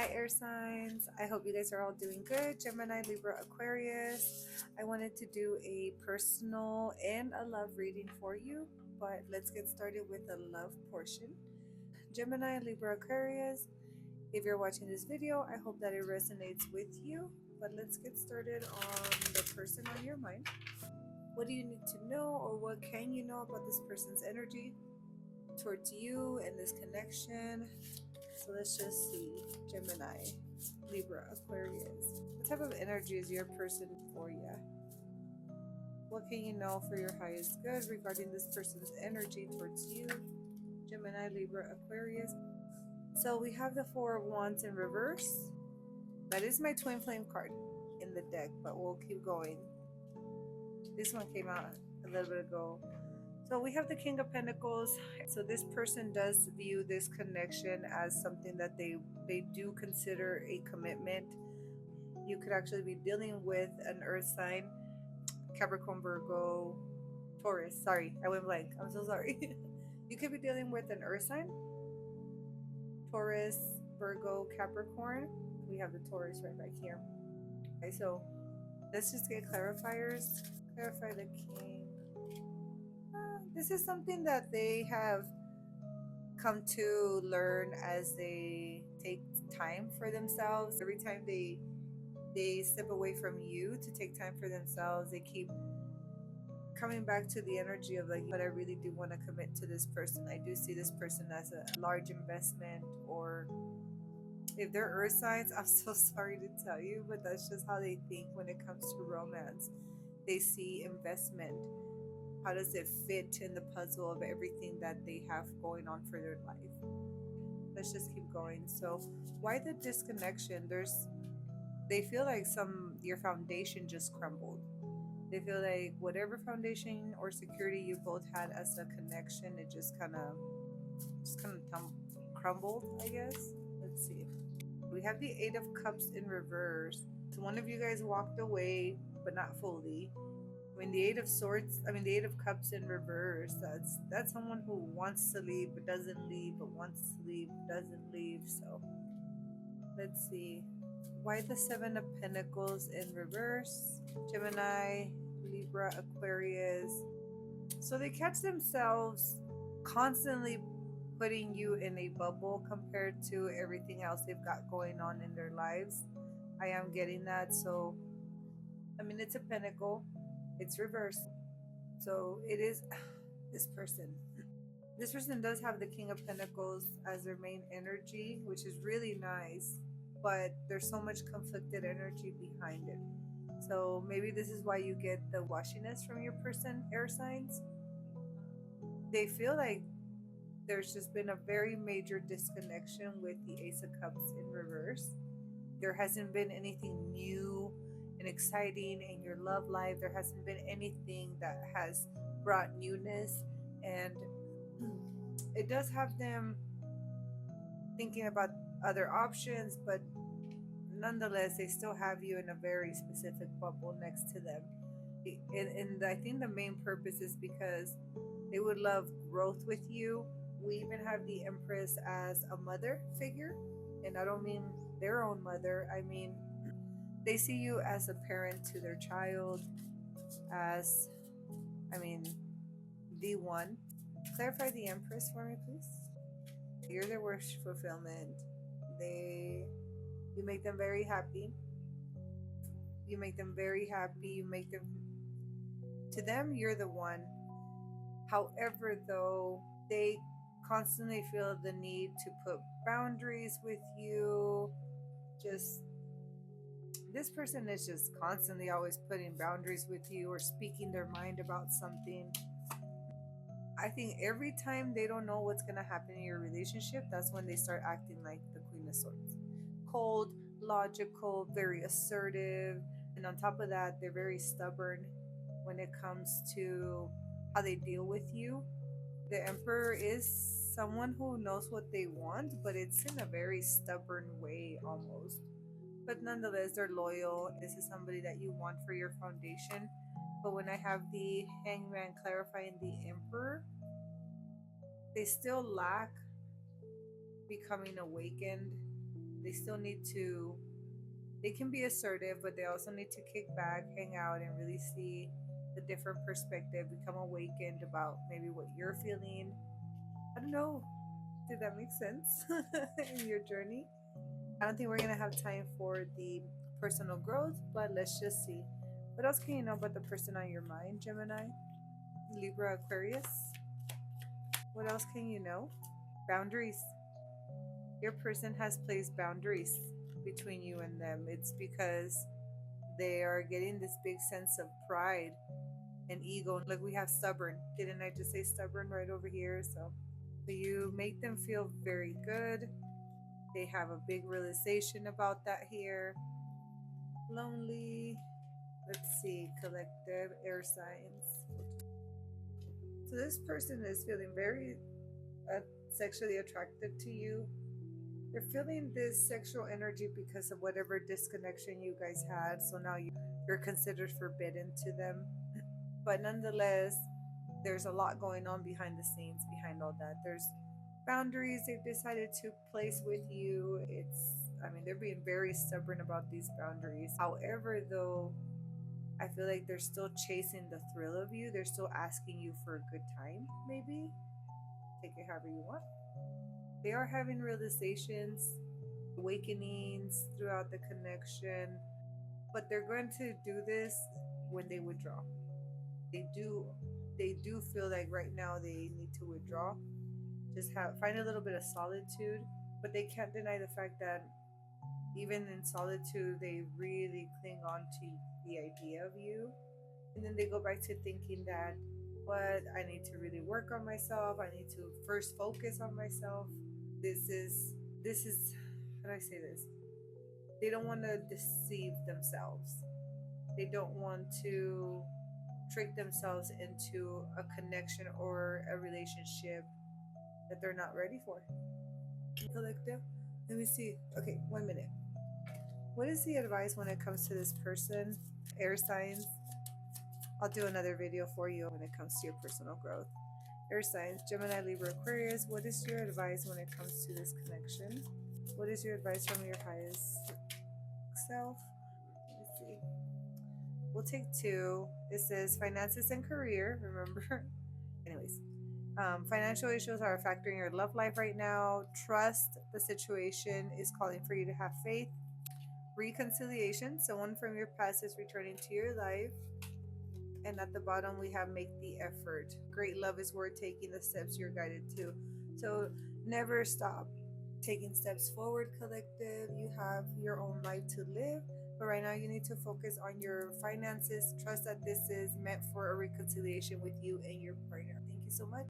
Hi air signs, I hope you guys are all doing good. Gemini, Libra, Aquarius. I wanted to do a personal and a love reading for you, but let's get started with the love portion. Gemini, Libra, Aquarius, if you're watching this video, I hope that it resonates with you, but let's get started on the person on your mind. What do you need to know, or what can you know about this person's energy towards you and this connection? So let's just see. Gemini, Libra, Aquarius. What type of energy is your person for you? What can you know for your highest good regarding this person's energy towards you? Gemini, Libra, Aquarius. So we have the Four of Wands in reverse. That is my twin flame card in the deck, but we'll keep going. This one came out a little bit ago. So we have the King of Pentacles. So this person does view this connection as something that they do consider a commitment. You could actually be dealing with an earth sign, Capricorn, Virgo, Taurus. Sorry, I went blank. I'm so sorry. You could be dealing with an earth sign, Taurus, Virgo, Capricorn. We have the Taurus right back here. Okay, so let's just get clarifiers. Clarify the King. This is something that they have come to learn as they take time for themselves. Every time they step away from you to take time for themselves, they keep coming back to the energy of like, but I really do want to commit to this person. I do see this person as a large investment, or if they're earth signs, I'm so sorry to tell you, but that's just how they think when it comes to romance. They see investment. How does it fit in the puzzle of everything that they have going on for their life? Let's just keep going. So why the disconnection? They feel like your foundation just crumbled. They feel like whatever foundation or security you both had as a connection, it just kind of crumbled, I guess. Let's see. We have the Eight of Cups in reverse. So one of you guys walked away, but not fully. The Eight of Cups in reverse, that's someone who wants to leave but doesn't leave, but wants to leave, doesn't leave. So let's see. Why the Seven of Pentacles in reverse? Gemini, Libra, Aquarius. So they catch themselves constantly putting you in a bubble compared to everything else they've got going on in their lives. I am getting that. So it's a pentacle. It's reversed. So it is this person. This person does have the King of Pentacles as their main energy, which is really nice, but there's so much conflicted energy behind it. So maybe this is why you get the washiness from your person, air signs. They feel like there's just been a very major disconnection with the Ace of Cups in reverse. There hasn't been anything new and exciting in your love life. There hasn't been anything that has brought newness, and it does have them thinking about other options, but nonetheless they still have you in a very specific bubble next to them. And I think the main purpose is because they would love growth with you. We even have the Empress as a mother figure, and I don't mean their own mother. I mean, they see you as a parent to their child, as, the one. Clarify the Empress for me, please. You're their wish fulfillment. You make them very happy. You make them very happy. To them, you're the one. However, though, they constantly feel the need to put boundaries with you. This person is just constantly always putting boundaries with you or speaking their mind about something. I think every time they don't know what's going to happen in your relationship, that's when they start acting like the Queen of Swords. Cold, logical, very assertive. And on top of that, they're very stubborn when it comes to how they deal with you. The Emperor is someone who knows what they want, but it's in a very stubborn way almost. But nonetheless, they're loyal. This is somebody that you want for your foundation. But when I have the Hangman clarifying the Emperor, they still lack becoming awakened. They still need to, they can be assertive, but they also need to kick back, hang out, and really see the different perspective, become awakened about maybe what you're feeling. I don't know. Did that make sense in your journey? I don't think we're gonna have time for the personal growth, but let's just see. What else can you know about the person on your mind, Gemini, Libra, Aquarius? What else can you know? Boundaries. Your person has placed boundaries between you and them. It's because they are getting this big sense of pride and ego. Like we have stubborn. Didn't I just say stubborn right over here? So you make them feel very good. They have a big realization about that here. Lonely. Let's see, collective air signs. So this person is feeling very uh, sexually attracted to you. They're feeling this sexual energy because of whatever disconnection you guys had. So now you're considered forbidden to them. But nonetheless, there's a lot going on behind the scenes behind all that. There's boundaries they've decided to place with you. I mean, they're being very stubborn about these boundaries. However, though, I feel like they're still chasing the thrill of you. They're still asking you for a good time, maybe. Take it however you want. They are having realizations, awakenings throughout the connection, but they're going to do this when they withdraw. They do they do feel like right now they need to withdraw. Just have find a little bit of solitude, but they can't deny the fact that even in solitude they really cling on to the idea of you. And then they go back to thinking that, but I need to really work on myself. I need to first focus on myself. This is how do I say this? They don't want to deceive themselves. They don't want to trick themselves into a connection or a relationship that they're not ready for. Collective. Let me see. Okay, 1 minute. What is the advice when it comes to this person? Air signs. I'll do another video for you when it comes to your personal growth. Air signs, Gemini, Libra, Aquarius. What is your advice when it comes to this connection? What is your advice from your highest self? Let's see. We'll take two. It says finances and career. Remember? Anyways, financial issues are affecting your love life right now. Trust the situation is calling for you to have faith. Reconciliation. Someone from your past is returning to your life. And at the bottom, we have make the effort. Great love is worth taking the steps you're guided to. So never stop taking steps forward, collective. You have your own life to live. But right now, you need to focus on your finances. Trust that this is meant for a reconciliation with you and your partner. Thank you so much.